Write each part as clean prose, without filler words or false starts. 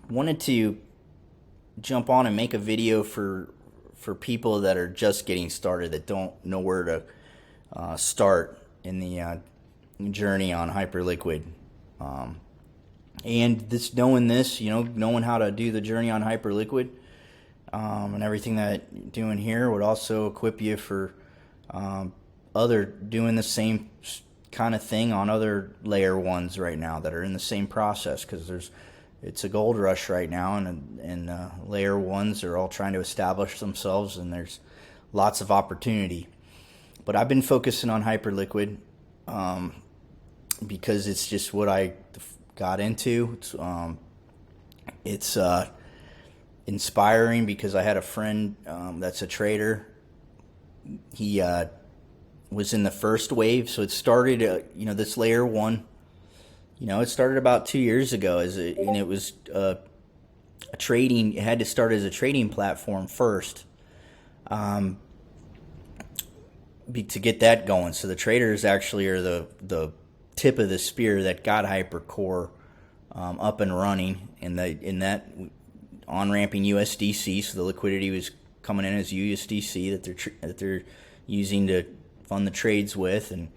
wanted to jump on and make a video for people that are just getting started, that don't know where to start in the journey on Hyperliquid. And this, knowing how to do the journey on Hyperliquid, and everything that you're doing here would also equip you for other doing the same kind of thing on other layer ones right now that are in the same process, because it's a gold rush right now, and layer ones are all trying to establish themselves, and there's lots of opportunity. But I've been focusing on Hyperliquid because it's just what I got into. It's inspiring because I had a friend that's a trader. He was in the first wave, so it started, this layer one. It started about 2 years ago and it was a trading. It had to start as a trading platform first, to get that going. So the traders actually are the tip of the spear that got HyperCore up and running, in that on-ramping USDC. So the liquidity was coming in as USDC that they're using to fund the trades with, and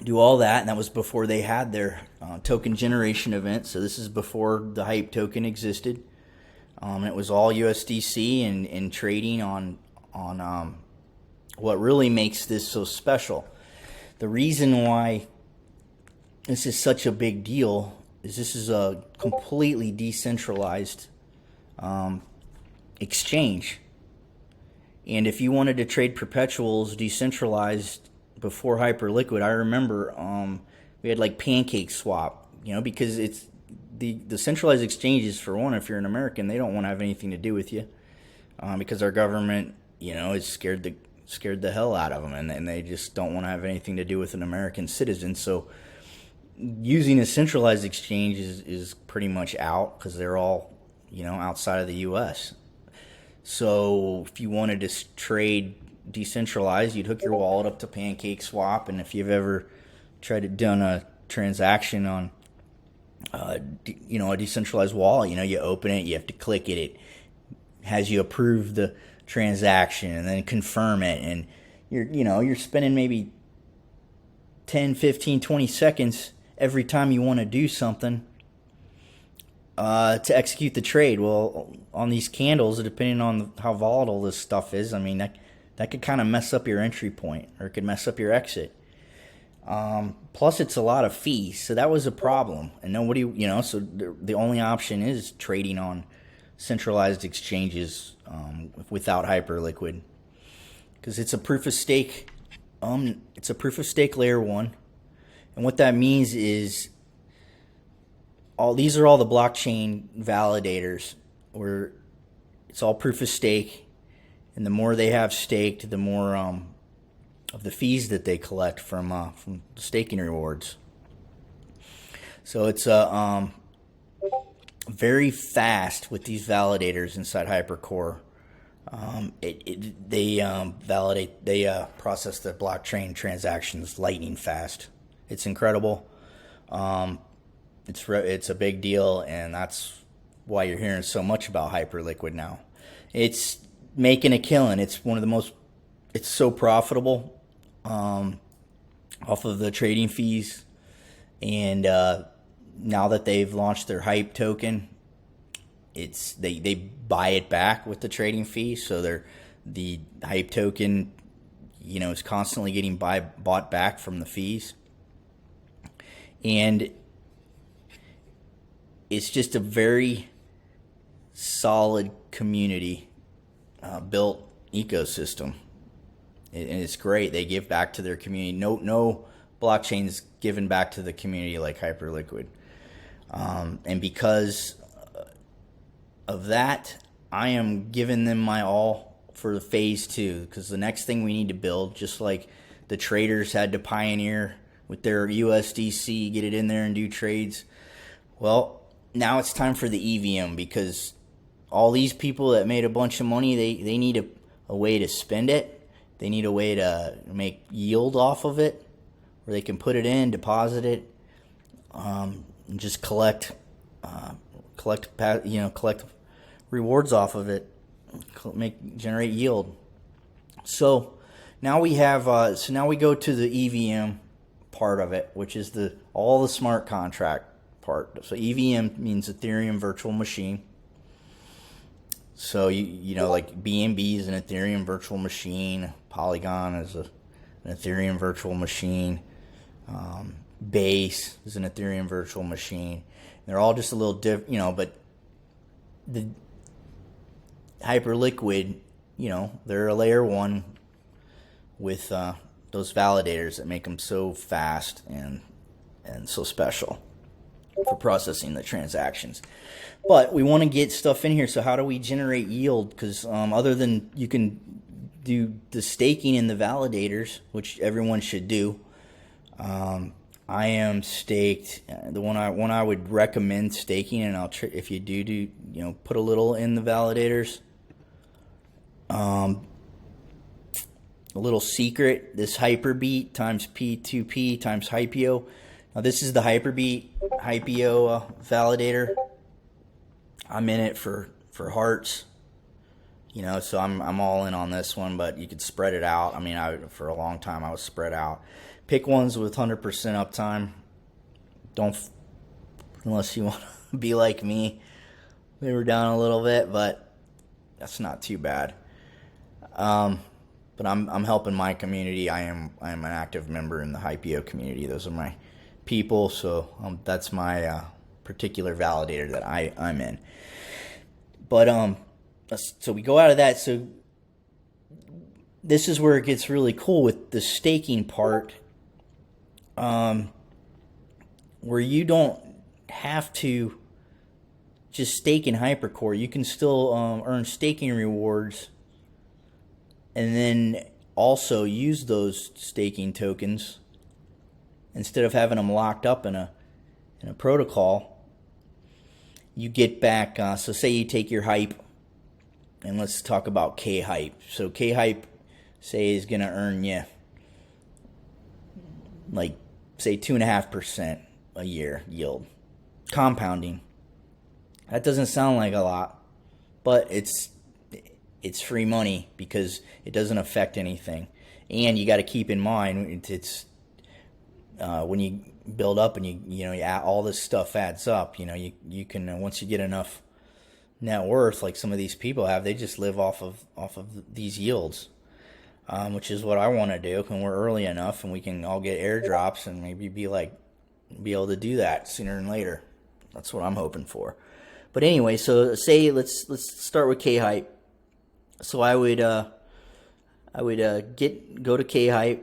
do all that. And that was before they had their token generation event. So this is before the HYPE token existed. It was all USDC and trading on what really makes this so special. The reason why this is such a big deal is this is a completely decentralized exchange. And if you wanted to trade perpetuals decentralized before Hyperliquid, I remember we had like Pancake Swap, because it's the centralized exchanges, for one, if you're an American, they don't want to have anything to do with you, because our government, is scared the hell out of them, and they just don't want to have anything to do with an American citizen. So using a centralized exchange is pretty much out, because they're all, outside of the U.S. So if you wanted to trade decentralized, you'd hook your wallet up to Pancake Swap, and if you've ever tried to done a transaction on a decentralized wallet, you open it, you have to click it, it has you approve the transaction and then confirm it, and you're spending maybe 10, 15, 20 seconds every time you want to do something to execute the trade. Well, on these candles, depending on how volatile this stuff is, that could kind of mess up your entry point, or it could mess up your exit. Plus, it's a lot of fees, so that was a problem. And nobody, so the only option is trading on centralized exchanges without Hyperliquid, because it's a proof of stake. It's a proof of stake layer one, and what that means is these are all the blockchain validators, where it's all proof of stake. And the more they have staked, the more of the fees that they collect from staking rewards. So it's very fast with these validators inside HyperCore. They process the blockchain transactions lightning fast. It's incredible. It's a big deal, and that's why you're hearing so much about Hyperliquid now. It's making a killing. It's it's so profitable off of the trading fees, and now that they've launched their HYPE token, they buy it back with the trading fee. So the HYPE token, is constantly getting bought back from the fees, and it's just a very solid community built ecosystem, and it's great. They give back to their community. No blockchain's given back to the community like Hyperliquid, and because of that, I am giving them my all for the phase 2, because the next thing we need to build, just like the traders had to pioneer with their USDC, get it in there and do trades. Well, now it's time for the EVM, because all these people that made a bunch of money, they need a way to spend it. They need a way to make yield off of it, where they can put it in, deposit it, and just collect collect rewards off of it, generate yield. So now we have now we go to the EVM part of it, which is all the smart contract part. So EVM means Ethereum virtual machine. So you know, like BNB is an Ethereum virtual machine, Polygon is an Ethereum virtual machine, Base is an Ethereum virtual machine. They're all just a little different, but the Hyperliquid, they're a layer 1 with those validators that make them so fast and so special for processing the transactions. But we want to get stuff in here. So how do we generate yield? Because other than you can do the staking in the validators, which everyone should do. I am staked. The one I would recommend staking, and if you do put a little in the validators. A little secret: this Hyperbeat times P2P times Hypio. Now this is the Hyperbeat Hypio validator. I'm in it for hearts. So I'm all in on this one, but you could spread it out. I mean, for a long time I was spread out. Pick ones with 100% uptime. Unless you want to be like me. They were down a little bit, but that's not too bad. But I'm helping my community. I am an active member in the Hypio community. Those are my people, so that's my particular validator that I'm in. But so we go out of that. So this is where it gets really cool with the staking part, where you don't have to just stake in HyperCore. You can still earn staking rewards, and then also use those staking tokens instead of having them locked up in a protocol. You get back. So say you take your hype, and let's talk about kHYPE. So kHYPE, say, is going to earn you, like, say 2.5% a year yield, compounding. That doesn't sound like a lot, but it's free money because it doesn't affect anything. And you got to keep in mind, it's when you build up and you add, all this stuff adds up. You can once you get enough net worth, like some of these people have, they just live off of these yields, which is what I want to do. And we're early enough, and we can all get airdrops and maybe be able to do that sooner than later. That's what I'm hoping for. But anyway, so say let's start with kHYPE. So I would go to kHYPE.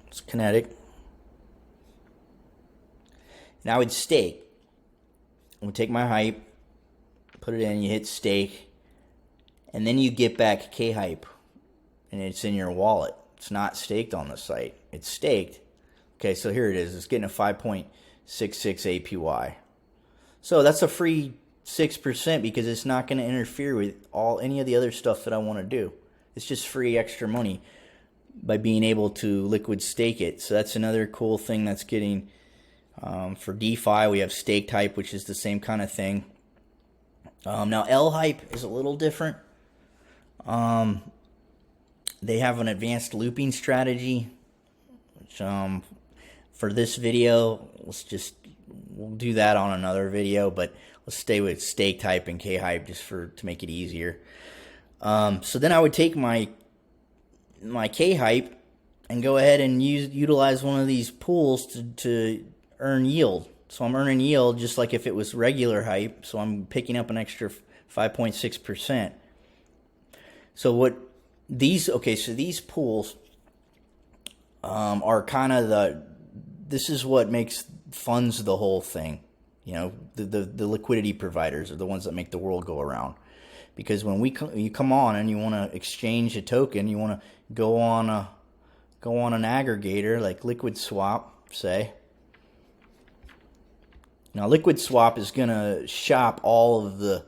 It's kinetic. And I would stake. I would take my hype, put it in, you hit stake, and then you get back kHYPE, and it's in your wallet. It's not staked on the site. It's staked. Okay, so here it is. It's getting a 5.66 APY. So that's a free 6% because it's not going to interfere with any of the other stuff that I want to do. It's just free extra money by being able to liquid stake it. So that's another cool thing that's getting for DeFi. We have stHYPE, which is the same kind of thing. Now lHYPE is a little different. They have an advanced looping strategy, which for this video, we'll do that on another video, but let's stay with stHYPE and kHYPE just to make it easier. So then I would take my kHYPE and go ahead and utilize one of these pools to earn yield. So I'm earning yield just like if it was regular hype. So I'm picking up an extra 5.6%. So these pools are kind of this is what funds the whole thing. The liquidity providers are the ones that make the world go around. Because when you come on and you want to exchange a token, you want to go on an aggregator like Liquid Swap, say. Now Liquid Swap is going to shop all of the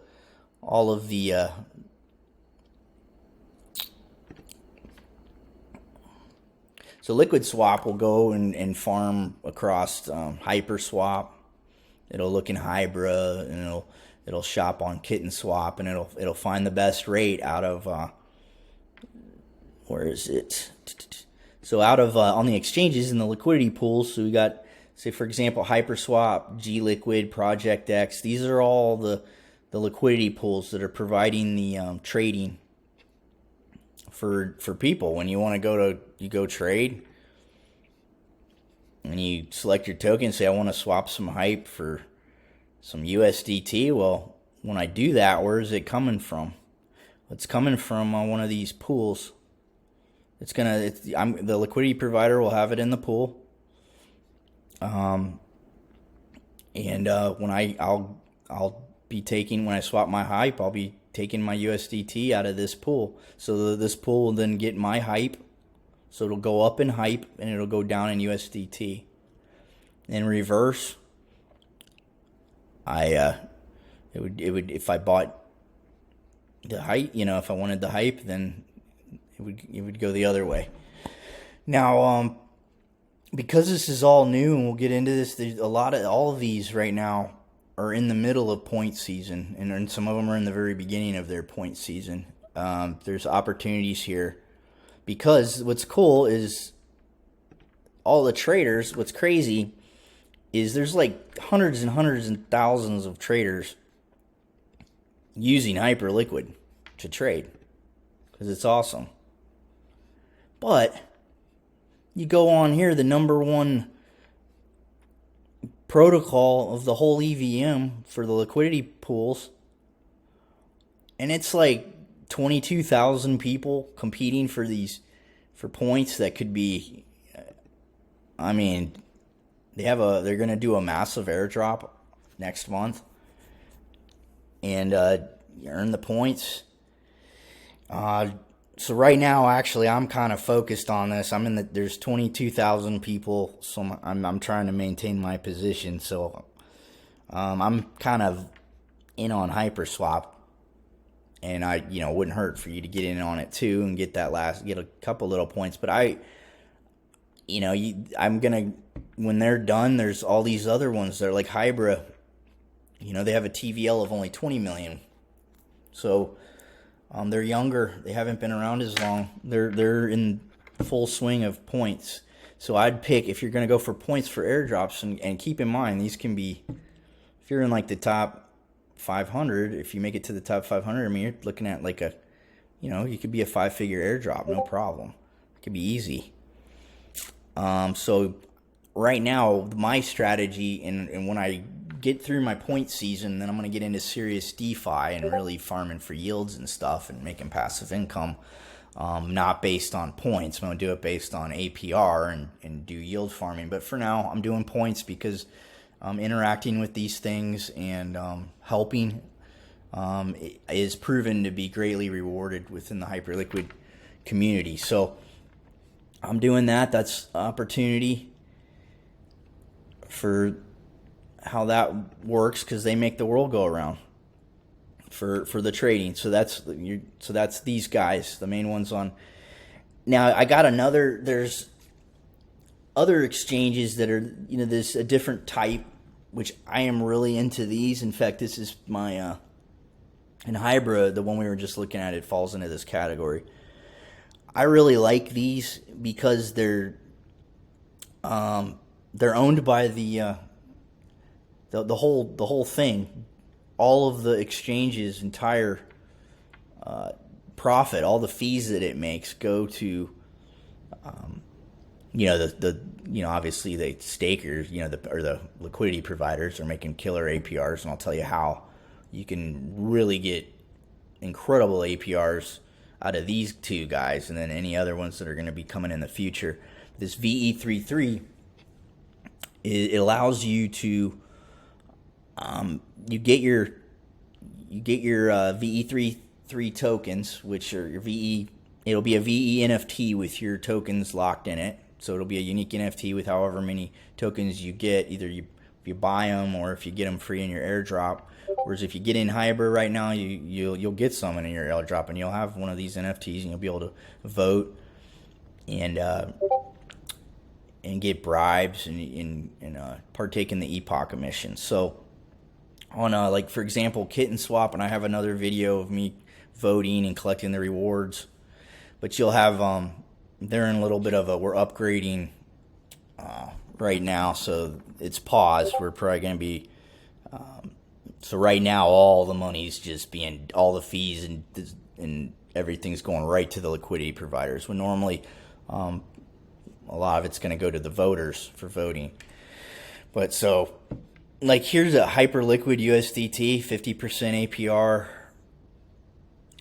So Liquid Swap will go and farm across HyperSwap. It'll look in Hybra, and it'll shop on Kitten Swap, and it'll find the best rate out of where is it? So out of on the exchanges and the liquidity pools. So we got, say for example, HyperSwap, GLiquid, Project X. These are all the liquidity pools that are providing the trading for people. When you want to go trade, and you select your token, say I want to swap some hype for some USDT. Well, when I do that, where is it coming from? It's coming from one of these pools. The liquidity provider will have it in the pool. And when I'll be taking, when I swap my hype, I'll be taking my USDT out of this pool. So this pool will then get my hype. So it'll go up in hype and it'll go down in USDT. In reverse, it would if I bought the hype, if I wanted the hype, then it would go the other way. Now, because this is all new, and we'll get into this, there's all of these right now are in the middle of point season, and some of them are in the very beginning of their point season. There's opportunities here, because what's cool is all the traders. What's crazy is there's like hundreds and hundreds and thousands of traders using Hyperliquid to trade, because it's awesome. But you go on here, the number one protocol of the whole EVM for the liquidity pools, and it's like 22,000 people competing for points that could be, they're going to do a massive airdrop next month, and you earn the points. So right now, actually, I'm kind of focused on this. There's 22,000 people, so I'm trying to maintain my position. So I'm kind of in on HyperSwap, and it wouldn't hurt for you to get in on it too and get a couple little points. But I'm gonna, when they're done, there's all these other ones that are like Hybra. They have a TVL of only 20 million. So they're younger. They haven't been around as long. They're in full swing of points. So I'd pick, if you're going to go for points for airdrops, and keep in mind, these can be, if you're in like the top 500, if you make it to the top 500, you're looking at like you could be a 5-figure airdrop, no problem. It could be easy. So right now, my strategy, and when I get through my point season, then I'm going to get into serious DeFi and really farming for yields and stuff and making passive income, not based on points. I'm going to do it based on APR and do yield farming. But for now, I'm doing points because I'm interacting with these things, and helping is proven to be greatly rewarded within the Hyperliquid community. So I'm doing that. That's opportunity for how that works, because they make the world go around for the trading. So that's these guys, the main ones on. Now I got there's other exchanges that are, there's a different type, which I am really into these. In fact, this is my in Hybra, the one we were just looking at, it falls into this category. I really like these because they're owned by the whole thing. All of the exchange's entire profit, all the fees that it makes, go to obviously the stakers, or the liquidity providers are making killer APRs, and I'll tell you how you can really get incredible APRs out of these two guys, and then any other ones that are going to be coming in the future. This VE33, it allows you to you get your VE33 tokens, which are your VE. It'll be a VE NFT with your tokens locked in it. So it'll be a unique NFT with however many tokens you get. Either if you buy them, or if you get them free in your airdrop. Whereas if you get in Hybrid right now, you'll get some in your airdrop, and you'll have one of these NFTs, and you'll be able to vote and and get bribes and partake in the epoch emissions. So on like for example Kitten Swap, and I have another video of me voting and collecting the rewards, but you'll have they're in a little bit of a, we're upgrading right now, so it's paused. We're probably going to be so right now all the money's just being, all the fees and everything's going right to the liquidity providers, when normally a lot of it's going to go to the voters for voting. But so like here's a Hyperliquid USDT 50% APR,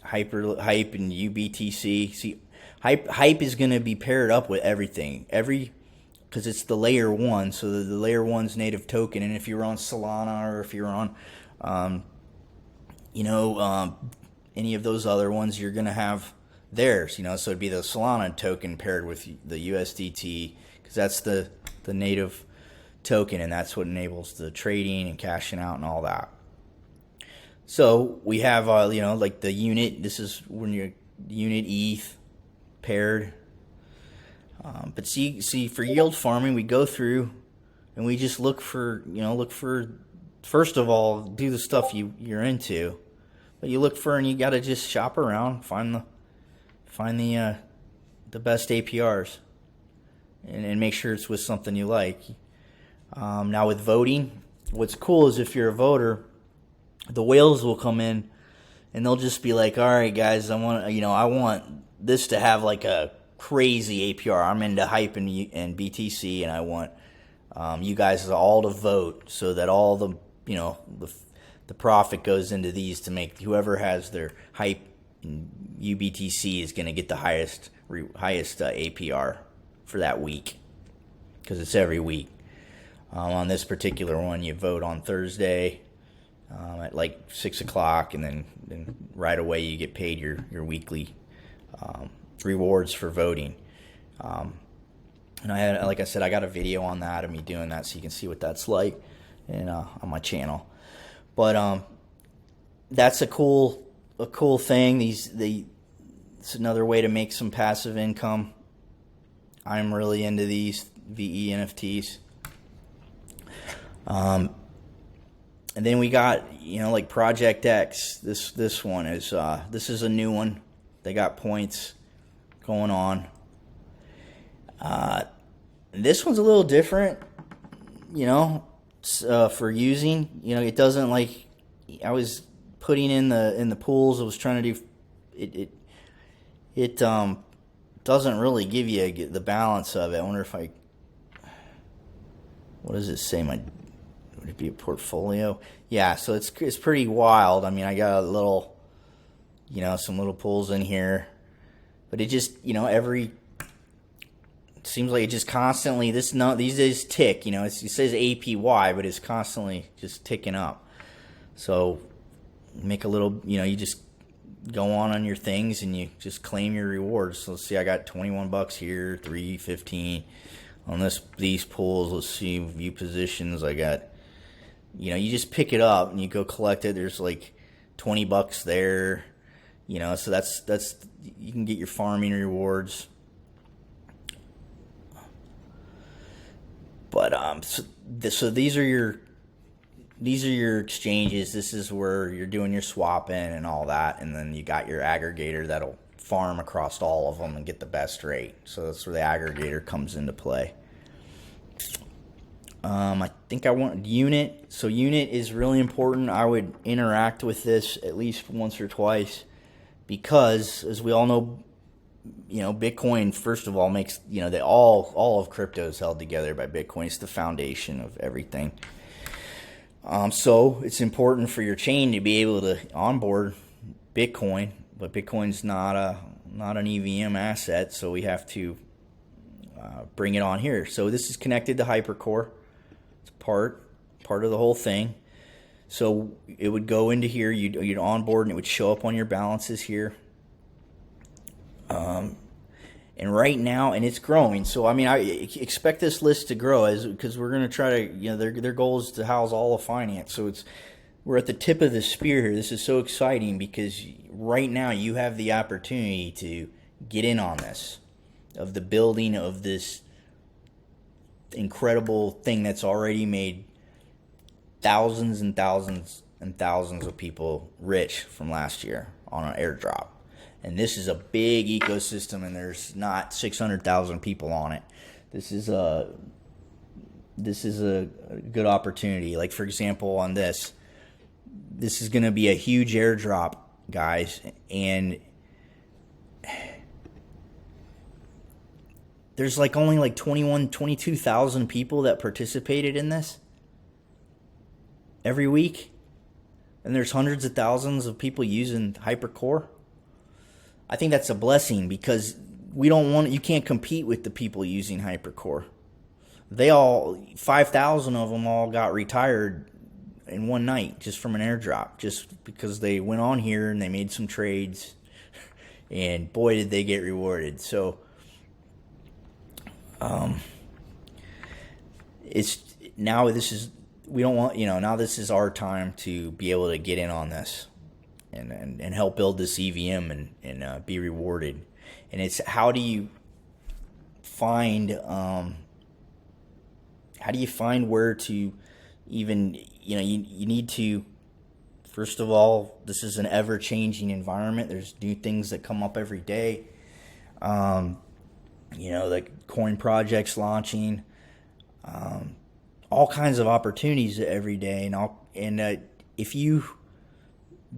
HyPE and UBTC. See, HyPE is going to be paired up with everything, because it's the layer 1, so the layer 1's native token. And if you're on Solana, or if you're on any of those other ones, you're going to have theirs, so it'd be the Solana token paired with the USDT, because that's the native token, and that's what enables the trading and cashing out and all that. So we have like the unit, this is when your unit ETH paired. But see for yield farming, we go through and we just look for first of all, do the stuff you're into, but you look for, and you got to just shop around, find the best APRs, and make sure it's with something you like. Now with voting, what's cool is if you're a voter, the whales will come in and they'll just be like, all right guys, I want this to have like a crazy APR. I'm into HyPE and BTC, and I want you guys all to vote so that all the the profit goes into these to make whoever has their HyPE and UBTC is going to get the highest APR for that week, because it's every week. On this particular one, you vote on Thursday at like 6 o'clock, and then right away you get paid your weekly rewards for voting. And I had, like I said, I got a video on that of me doing that, so you can see what that's like, and on my channel. But that's a cool thing. It's another way to make some passive income. I'm really into these VE NFTs. And then we got, like Project X. This one is this is a new one. They got points going on. This one's a little different, for using. It doesn't, like, I was putting in the pools. I was trying to do it doesn't really give you the balance of it. I wonder if what does it say? Would it be a portfolio? Yeah, so it's pretty wild. I mean, I got a little, some little pools in here, but it just, it seems like it just constantly, these days tick, it says APY, but it's constantly just ticking up. So make a little, you just go on your things and you just claim your rewards. So let's see, I got 21 bucks here, 315 on these pools. Let's see, view positions. I got, you just pick it up and you go collect it. There's like 20 bucks there, so that's you can get your farming rewards. But so these are your exchanges. This is where you're doing your swapping and all that, and then you got your aggregator that'll farm across all of them and get the best rate. So that's where the aggregator comes into play. I think I want unit. So unit is really important. I would interact with this at least once or twice, because as we all know, Bitcoin, first of all, makes, they all of crypto is held together by Bitcoin. It's the foundation of everything. So it's important for your chain to be able to onboard Bitcoin, but Bitcoin's not an EVM asset, so we have to bring it on here. So this is connected to HyperCore. It's part of the whole thing. So it would go into here, you'd onboard, and it would show up on your balances here. And right now, and it's growing. So I mean, I expect this list to grow because we're going to try to, their goal is to house all of finance. So we're at the tip of the spear here. This is so exciting because right now you have the opportunity to get in on this, of the building of this incredible thing that's already made thousands and thousands and thousands of people rich from last year on an airdrop. And this is a big ecosystem, and there's not 600,000 people on it. This is a good opportunity. Like, for example, on this is going to be a huge airdrop, guys, and there's like only like 22,000 people that participated in this every week, and there's hundreds of thousands of people using HyperCore. I think that's a blessing, because you can't compete with the people using HyperCore. 5,000 of them all got retired in one night just from an airdrop, just because they went on here and they made some trades, and boy did they get rewarded. So now this is our time to be able to get in on this and help build this EVM and be rewarded. And it's how do you find where to even, you need to, first of all, this is an ever-changing environment. There's new things that come up every day. The coin projects launching, all kinds of opportunities every day. And if you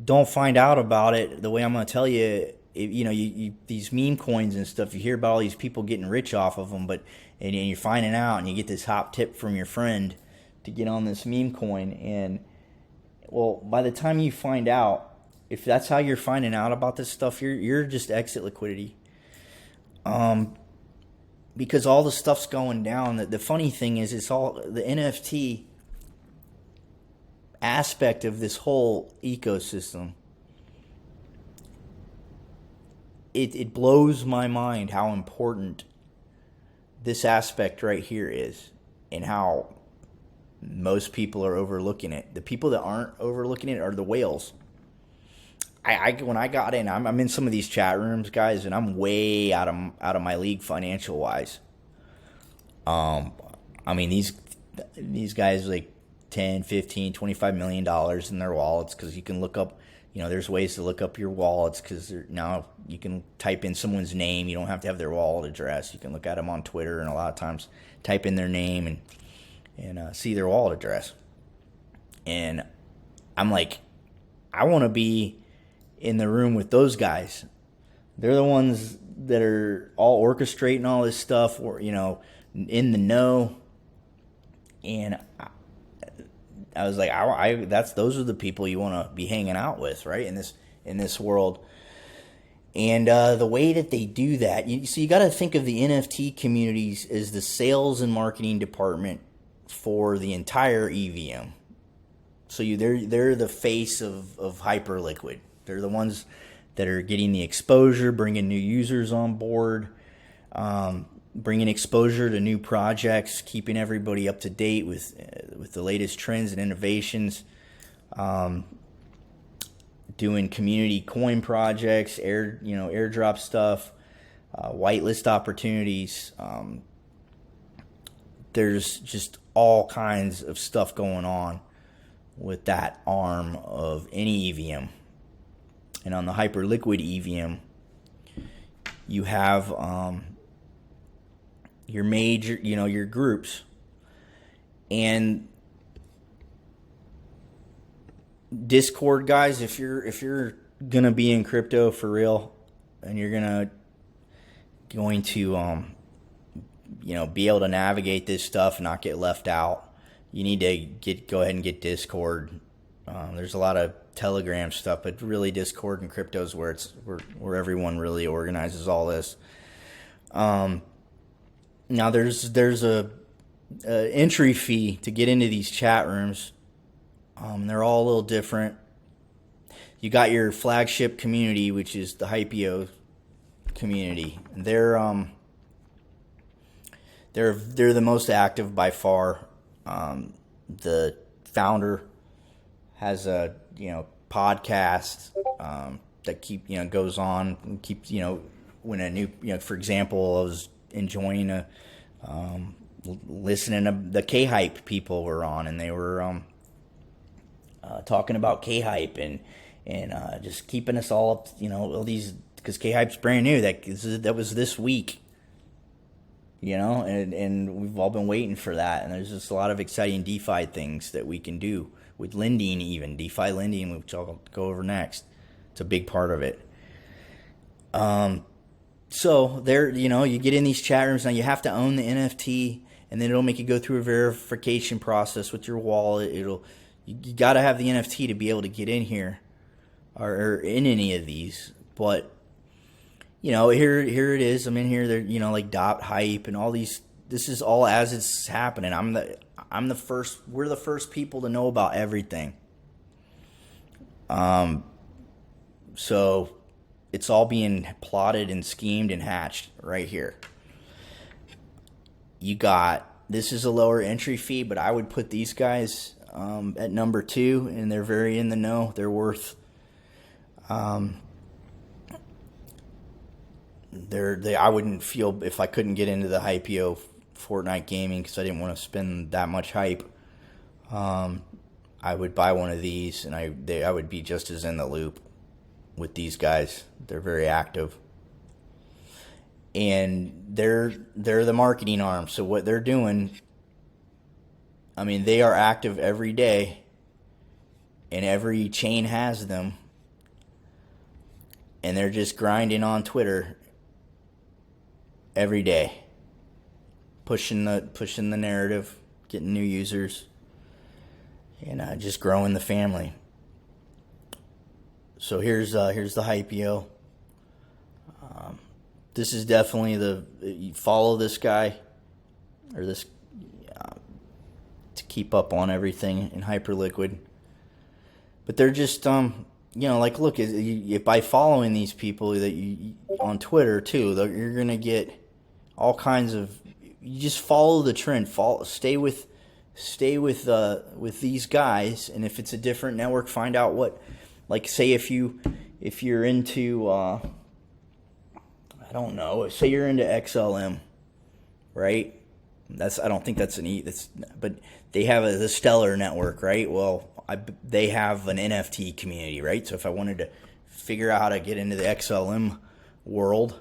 don't find out about it the way I'm going to tell you, these meme coins and stuff, you hear about all these people getting rich off of them, and you're finding out, and you get this hot tip from your friend to get on this meme coin. And, well, by the time you find out, if that's how you're finding out about this stuff, you're just exit liquidity. Because all the stuff's going down. The funny thing is, it's all the NFT aspect of this whole ecosystem. It blows my mind how important this aspect right here is, and how most people are overlooking it. The people that aren't overlooking it are the whales. When I got in, I'm in some of these chat rooms, guys, and I'm way out of my league financial wise. These guys like 10, 15, 25 million dollars in their wallets, because you can look up, there's ways to look up your wallets, because now you can type in someone's name. You don't have to have their wallet address. You can look at them on Twitter, and a lot of times type in their name and see their wallet address. And I'm like, I want to be in the room with those guys. They're the ones that are all orchestrating all this stuff, or in the know. And I was like, those are the people you want to be hanging out with, right? In this world. And the way that they do that, you got to think of the NFT communities as the sales and marketing department for the entire EVM. So they're the face of Hyperliquid. They're the ones that are getting the exposure, bringing new users on board, bringing exposure to new projects, keeping everybody up to date with the latest trends and innovations, doing community coin projects, airdrop stuff, whitelist opportunities. There's just all kinds of stuff going on with that arm of any EVM. And on the Hyperliquid EVM, you have your major, your groups. And Discord, guys, if you're gonna be in crypto for real, and you're going to be able to navigate this stuff and not get left out, you need to go ahead and get Discord. There's a lot of Telegram stuff, but really Discord and crypto is where everyone really organizes all this. Now there's a entry fee to get into these chat rooms. They're all a little different. You got your flagship community, which is the Hypeo community. They're the most active by far. The founder has a podcast that goes on and keeps when a new for example, I was enjoying listening to the kHYPE people were on, and they were talking about kHYPE and just keeping us all up, all these, because kHYPE's brand new. That was this week, and we've all been waiting for that. And there's just a lot of exciting DeFi things that we can do with lending, even DeFi lending, which I'll go over next. It's a big part of it. So there, you get in these chat rooms. Now you have to own the NFT, and then it'll make you go through a verification process with your wallet. You got to have the NFT to be able to get in here or in any of these. But here it is. I'm in here. There, like .hype and all these. This is all as it's happening. I'm the first. We're the first people to know about everything. So it's all being plotted and schemed and hatched right here. This is a lower entry fee, but I would put these guys at number 2, and they're very in the know. They're worth. I wouldn't feel if I couldn't get into the Hypio Fortnite gaming because I didn't want to spend that much hype. I would buy one of these, and I would be just as in the loop with these guys. They're very active, and they're the marketing arm. So what they're doing, they are active every day, and every chain has them, and they're just grinding on Twitter every day, pushing the narrative, getting new users, and just growing the family. So here's the Hypio. This is definitely you follow this guy or this to keep up on everything in Hyperliquid. But they're just look, by following these people that on Twitter too, you're gonna get all kinds of. You just follow the trend. Stay with these guys, and if it's a different network, find out what. Like, say if you're into I don't know, say you're into XLM, right? I don't think that's but they have the Stellar network, right? Well, they have an NFT community, right? So if I wanted to figure out how to get into the XLM world,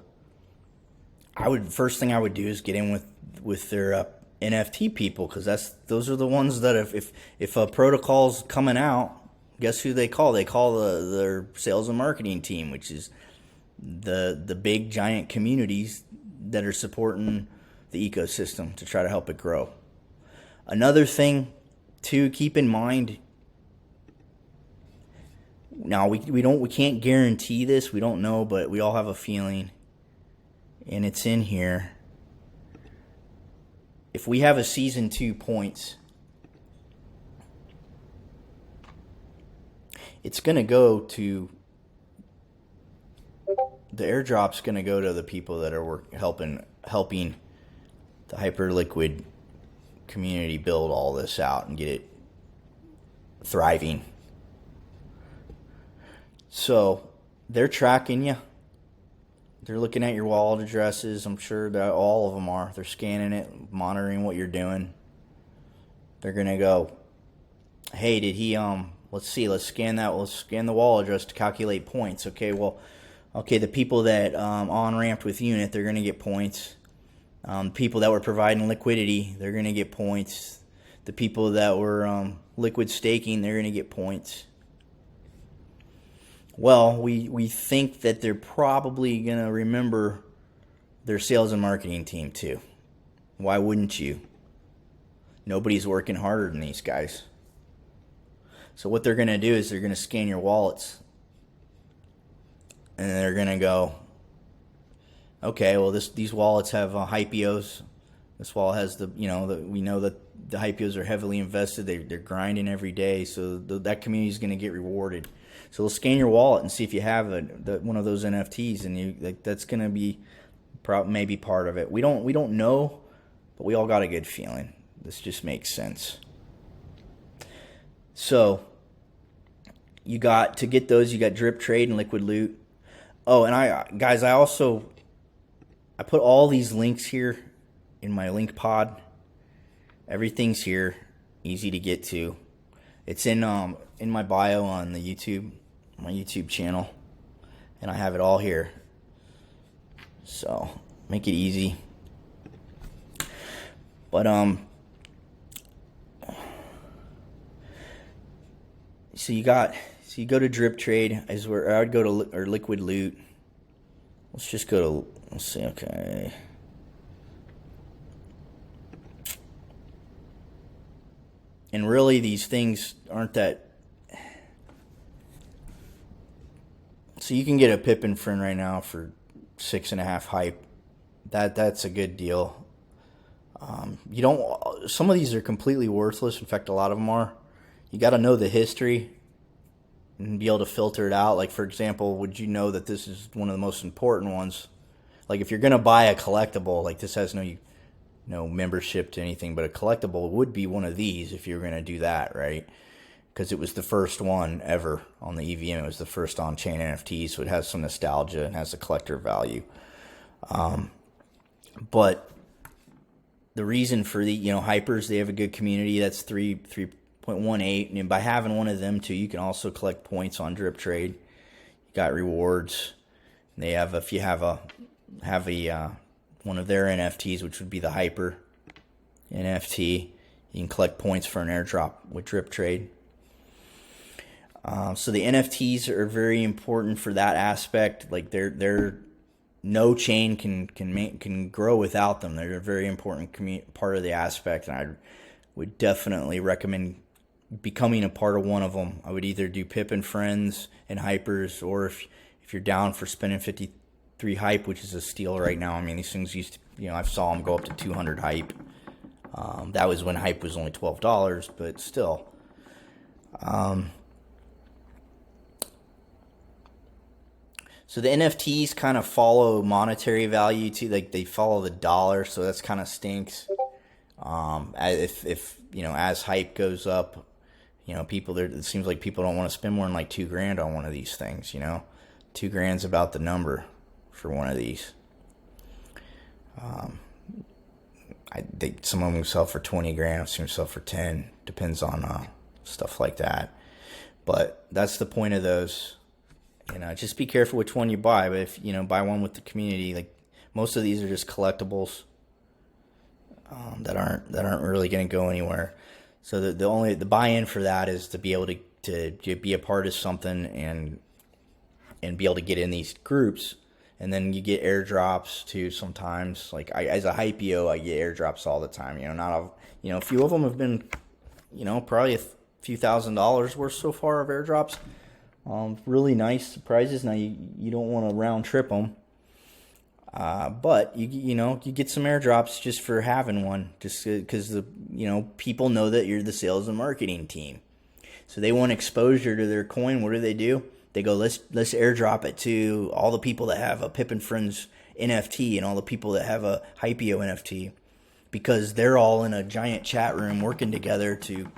first thing I would do is get in with their NFT people, because those are the ones that if a protocol's coming out, guess who they call? They call their sales and marketing team, which is the big giant communities that are supporting the ecosystem to try to help it grow. Another thing to keep in mind. Now we can't guarantee this. We don't know, but we all have a feeling, and it's in here. If we have a season 2 points, it's going to go to the airdrop's going to go to the people that are helping the Hyperliquid community build all this out and get it thriving. So they're tracking you. They're looking at your wallet addresses. I'm sure that all of them are. They're scanning it, monitoring what you're doing. They're going to go, hey, did he let's see, let's scan the wallet address to calculate points. Okay, the people that on-ramped with unit, they're going to get points. People that were providing liquidity, they're going to get points. The people that were liquid staking, they're going to get points. Well, we think that they're probably going to remember their sales and marketing team too. Why wouldn't you? Nobody's working harder than these guys. So what they're going to do is they're going to scan your wallets. And they're going to go, okay, well, these wallets have Hypios. This wallet has we know that the Hypios are heavily invested. They're grinding every day. So that community is going to get rewarded. So they'll scan your wallet and see if you have one of those NFTs, and that's going to be maybe part of it. We don't know, but we all got a good feeling. This just makes sense. So you got to get those. You got drip trade and liquid loot. Oh, and I put all these links here in my link pod. Everything's here, easy to get to. It's in my bio on the my YouTube channel, and I have it all here. So make it easy. But so you go to drip trade is where I would go to, or liquid loot. Let's just go to, let's see, okay. And really, these things aren't that. So you can get a Pippin friend right now for 6.5 hype. That's a good deal. You don't. Some of these are completely worthless. In fact, a lot of them are. You got to know the history and be able to filter it out. Like, for example, would you know that this is one of the most important ones? Like, if you're gonna buy a collectible, like this has no membership to anything, but a collectible would be one of these if you were going to do that, right? Because it was the first one ever on the EVM. It was the first on-chain NFT, so it has some nostalgia and has a collector value. But the reason for the, Hypers, they have a good community. That's 3.18, and by having one of them too, you can also collect points on drip trade. You got rewards. They have, if you have a one of their NFTs, which would be the Hyper NFT, you can collect points for an airdrop with drip trade. So the NFTs are very important for that aspect. Like they're no chain can grow without them. They're a very important part of the aspect, and I would definitely recommend becoming a part of one of them. I would either do Pip and Friends and Hypers, or if you're down for spending 53 hype, which is a steal right now. I mean, these things used to, I saw them go up to 200 hype. That was when hype was only $12, but still. So the NFTs kind of follow monetary value too, like they follow the dollar, so that's kind of stinks. If as hype goes up, people there, it seems like people don't want to spend more than like $2,000 on one of these things. $2,000's about the number for one of these. I think some of them sell for 20 grand. I've seen them sell for 10. Depends on stuff like that. But that's the point of those. Just be careful which one you buy. But if buy one with the community, like most of these are just collectibles that aren't really going to go anywhere. So the buy-in for that is to be able to be a part of something and be able to get in these groups. And then you get airdrops too sometimes. Like as a Hypeo, I get airdrops all the time. A few of them have been, probably a few $1,000s worth so far of airdrops. Really nice surprises. Now you don't want to round trip them, but you get some airdrops just for having one, just because people know that you're the sales and marketing team, so they want exposure to their coin. What do? They go, let's airdrop it to all the people that have a Pip and Friends NFT and all the people that have a Hypeo NFT, because they're all in a giant chat room working together to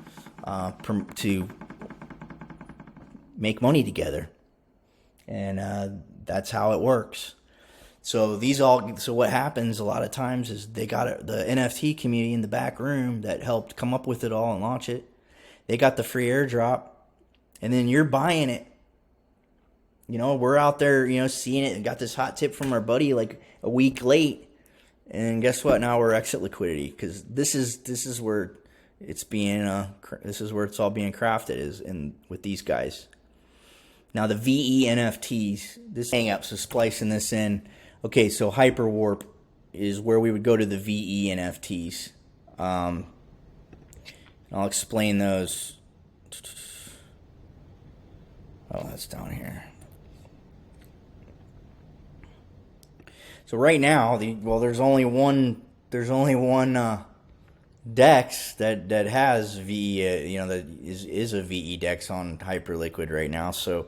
make money together, and that's how it works. So what happens a lot of times is they got the NFT community in the back room that helped come up with it all and launch it. They got the free airdrop, and then you're buying it. We're out there, seeing it and got this hot tip from our buddy like a week late. And guess what? Now we're exit liquidity, because this is where it's being this is where it's all being crafted, is with these guys. Now the VE NFTs, this hang up, so splicing this in. Okay, so Hyperwarp is where we would go to the VE NFTs. I'll explain those. Oh, that's down here. So right now, there's only one DEX that has VE, that is a VE DEX on Hyperliquid right now. So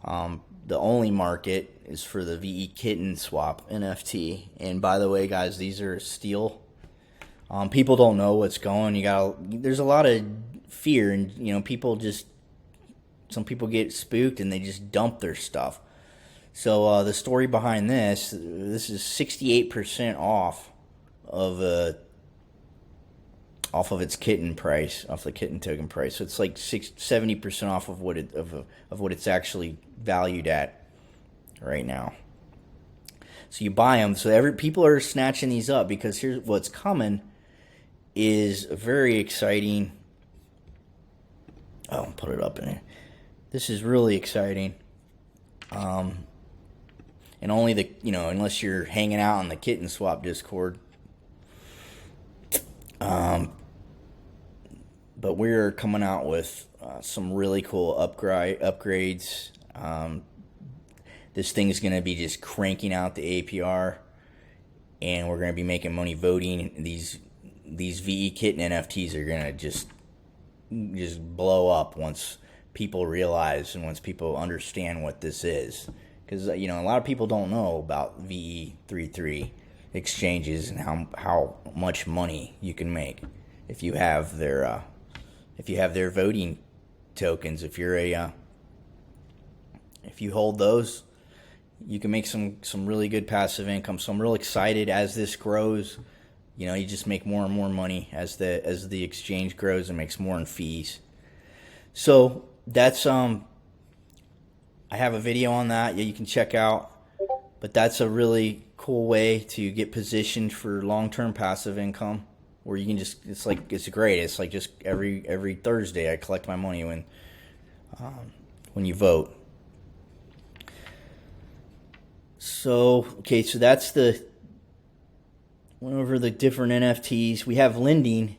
the only market is for the VE Kitten Swap NFT. And by the way, guys, these are steal. People don't know what's going. There's a lot of fear, and some people get spooked and they just dump their stuff. So the story behind this is 68% off of off of its kitten price, off the kitten token price. So it's like 70% off of what it's actually valued at right now. So you buy them. So people are snatching these up because here's what's coming is very exciting. Oh, I'll put it up in here. This is really exciting. And only unless you're hanging out on the Kitten Swap Discord. But we're coming out with some really cool upgrades. This thing's going to be just cranking out the APR, and we're going to be making money voting. These VE Kitten NFTs are going to just blow up once people realize and once people understand what this is. Because, a lot of people don't know about VE33 exchanges and how much money you can make if you have their voting tokens. If you hold those, you can make some really good passive income. So I'm real excited as this grows. You just make more and more money as the exchange grows and makes more in fees. So that's I have a video on that. Yeah, you can check out. But that's a really cool way to get positioned for long-term passive income, where you can it's great. It's like just every Thursday I collect my money when you vote. So that's went over the different NFTs. We have lending.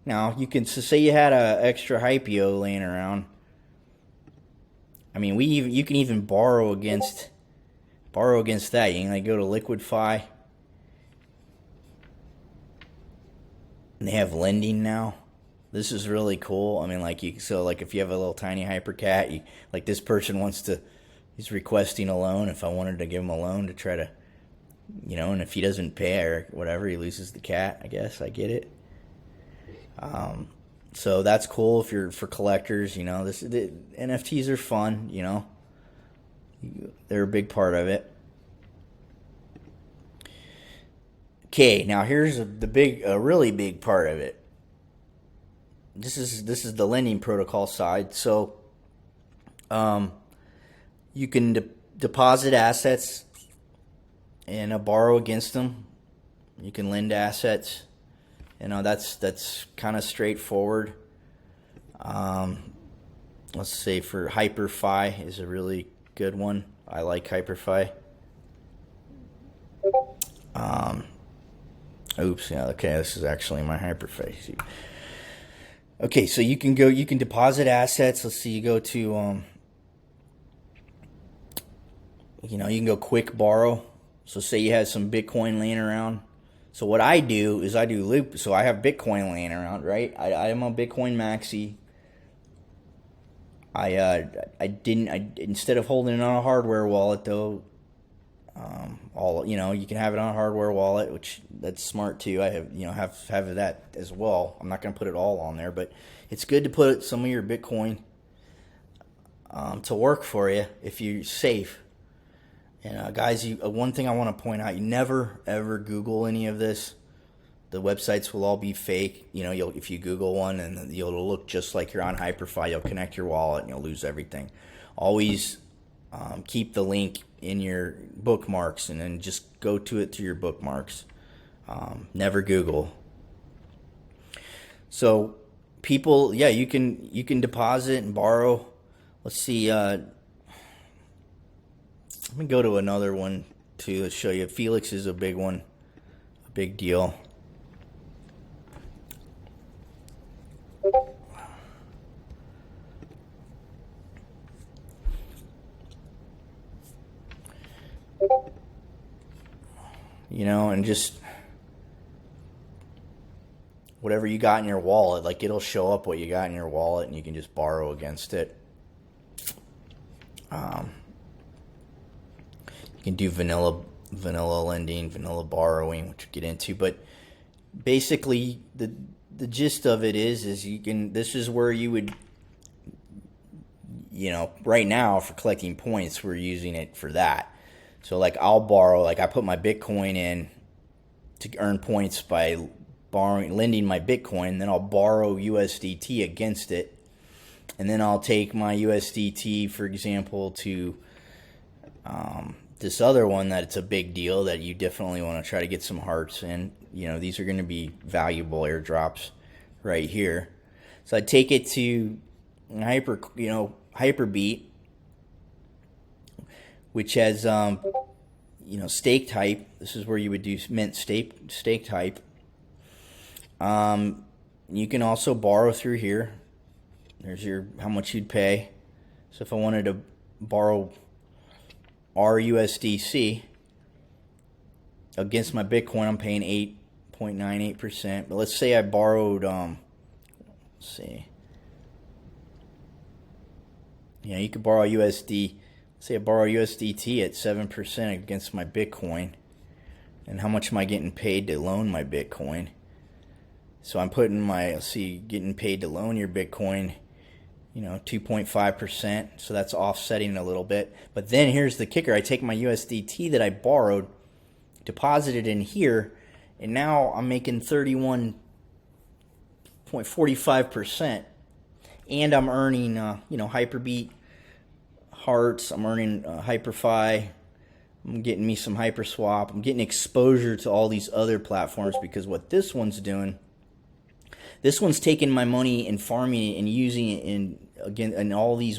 Now, say you had a extra Hypio laying around. I mean, you can even borrow against that. You can go to LiquidFi. And they have lending now. This is really cool. I mean, if you have a little tiny HyperCat, this person he's requesting a loan. If I wanted to give him a loan to try to, and if he doesn't pay or whatever, he loses the cat, I guess. I get it. So that's cool if you're for collectors. The NFTs are fun. They're a big part of it. Okay, now here's a really big part of it. This is the lending protocol side. So, you can deposit assets and borrow against them. You can lend assets. That's kind of straightforward. Let's say for HypurrFi is a really good one. I like HyperFi. Oops, yeah, okay, this is actually my HyperFi. Okay, so you can deposit assets. Let's see, you go to, you can go quick borrow. So say you have some Bitcoin laying around. So what I do is loop. So I have Bitcoin laying around, right? I am a Bitcoin maxi. Instead of holding it on a hardware wallet though, you can have it on a hardware wallet, which that's smart too. I have that as well. I'm not going to put it all on there, but it's good to put some of your Bitcoin to work for you if you're safe. And guys, one thing I want to point out: you never ever Google any of this. The websites will all be fake. If you Google one, and you'll look just like you're on HyperFi. You'll connect your wallet, and you'll lose everything. Always keep the link in your bookmarks, and then just go to it through your bookmarks. Never Google. So, people, yeah, you can deposit and borrow. Let's see. Let me go to another one to show you. Felix is a big one, a big deal. And just whatever you got in your wallet, it'll show up what you got in your wallet, and you can just borrow against it. You can do vanilla lending, vanilla borrowing, which we'll get into. But basically, the gist of it is this is where you would, right now for collecting points, we're using it for that. So I'll borrow, I put my Bitcoin in to earn points by lending my Bitcoin, then I'll borrow USDT against it, and then I'll take my USDT, for example, to this other one that it's a big deal that you definitely want to try to get some hearts in. These are going to be valuable airdrops right here. So I take it to Hyperbeat, which has stHYPE. This is where you would do mint stHYPE. You can also borrow through here. There's how much you'd pay. So if I wanted to borrow RUSDC against my Bitcoin, I'm paying 8.98%. But let's say I borrowed, let's see. You could borrow USD. Say I borrow USDT at 7% against my Bitcoin. And how much am I getting paid to loan my Bitcoin? So I'm putting getting paid to loan your Bitcoin, 2.5%. So that's offsetting a little bit. But then here's the kicker. I take my USDT that I borrowed, deposit it in here, and now I'm making 31.45%. And I'm earning, Hyperbeat hearts. I'm earning HypurrFi. I'm getting me some HyperSwap. I'm getting exposure to all these other platforms, because what this one's doing, this one's taking my money and farming it and using it in all these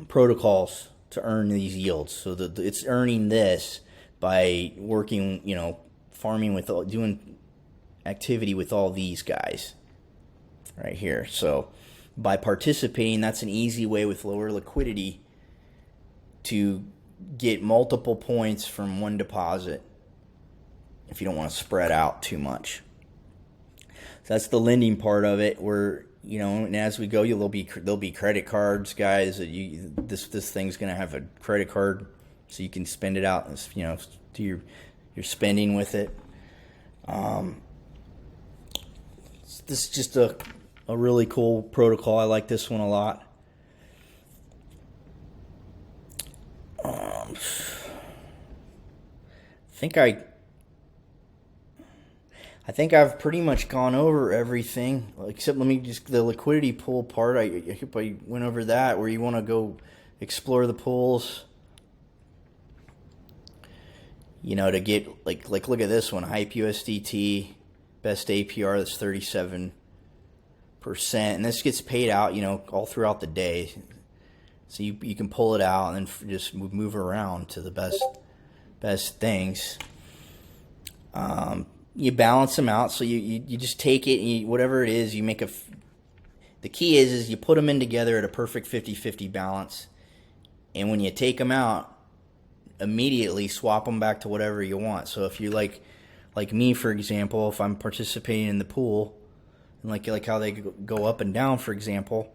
protocols to earn these yields. So it's earning this by working, farming doing activity with all these guys right here. So by participating, that's an easy way with lower liquidity to get multiple points from one deposit if you don't want to spread out too much. So that's the lending part of it, where and as we go, there'll be credit cards, guys. This thing's gonna have a credit card, so you can spend it out, do your spending with it. This is just a really cool protocol. I like this one a lot. I think I've pretty much gone over everything, except the liquidity pool part. I hope I went over that, where you want to go explore the pools. To get look at this one, HypeUSDT, best APR, that's 37%, and this gets paid out, all throughout the day. So you can pull it out and then just move around to the best things. You balance them out, so you just take it, and whatever it is, you make the key is you put them in together at a perfect 50-50 balance, and when you take them out, immediately swap them back to whatever you want. So if you like me, for example, if I'm participating in the pool, and like how they go up and down, for example,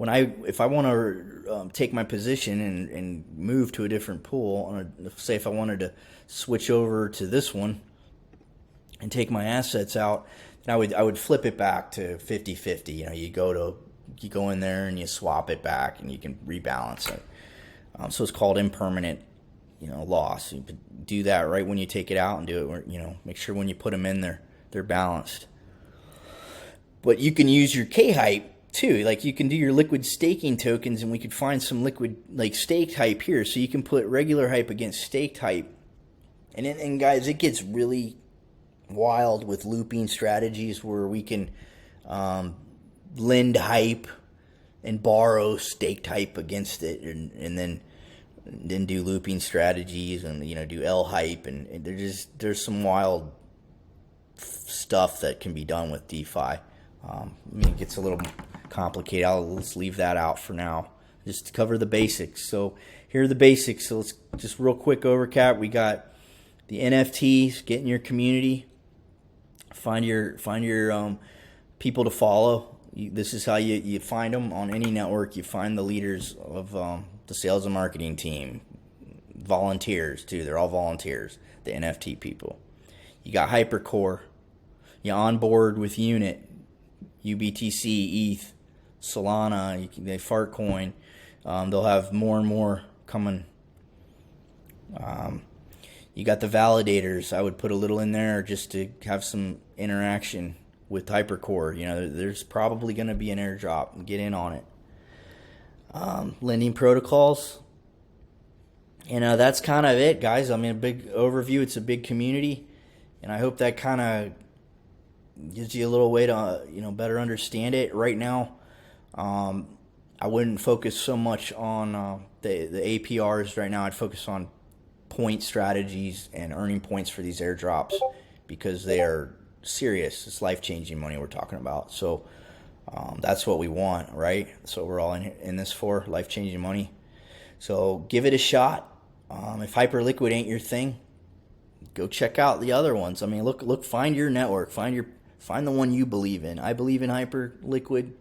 if I want to take my position and move to a different pool, say if I wanted to switch over to this one and take my assets out, then I would flip it back to 50-50. You go in there and you swap it back, and you can rebalance it. So it's called impermanent, loss. You do that right when you take it out, and do it, make sure when you put them in there, they're balanced. But you can use your kHYPE too. You can do your liquid staking tokens, and we could find some liquid staked hype here. So you can put regular hype against staked hype, and guys, it gets really wild with looping strategies where we can lend hype and borrow staked hype against it, and then do looping strategies, and do L hype, and there's some wild stuff that can be done with DeFi. It gets a little complicated. Let's leave that out for now. Just to cover the basics. So here are the basics. So let's just real quick overcap. We got the NFTs. Get in your community. Find your people to follow. This is how you find them on any network. You find the leaders of the sales and marketing team, volunteers too. They're all volunteers. The NFT people. You got HyperCore. You onboard with Unit, UBTC, ETH, Solana. They Fartcoin. They'll have more and more coming. You got the validators. I would put a little in there just to have some interaction with HyperCore. You know, there's probably going to be an airdrop. Get in on it. Lending protocols. And that's kind of it, guys. I mean, a big overview. It's a big community, and I hope that kind of gives you a little way to better understand it. Right now, I wouldn't focus so much on the APRs right now. I'd focus on point strategies and earning points for these airdrops, because they are serious. It's life-changing money we're talking about. So that's what we want, right? So we're all in this for life-changing money. So give it a shot. If Hyperliquid ain't your thing, go check out the other ones. I mean, look, find your network, find the one you believe in. I believe in Hyperliquid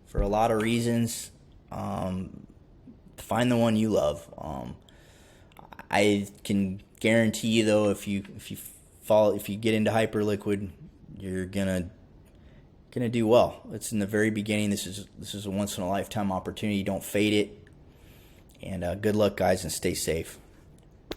for a lot of reasons. Find the one you love. I can guarantee you, though, if you get into Hyperliquid, you're gonna do well. It's in the very beginning. This is a once in a lifetime opportunity. Don't fade it. And good luck, guys, and stay safe.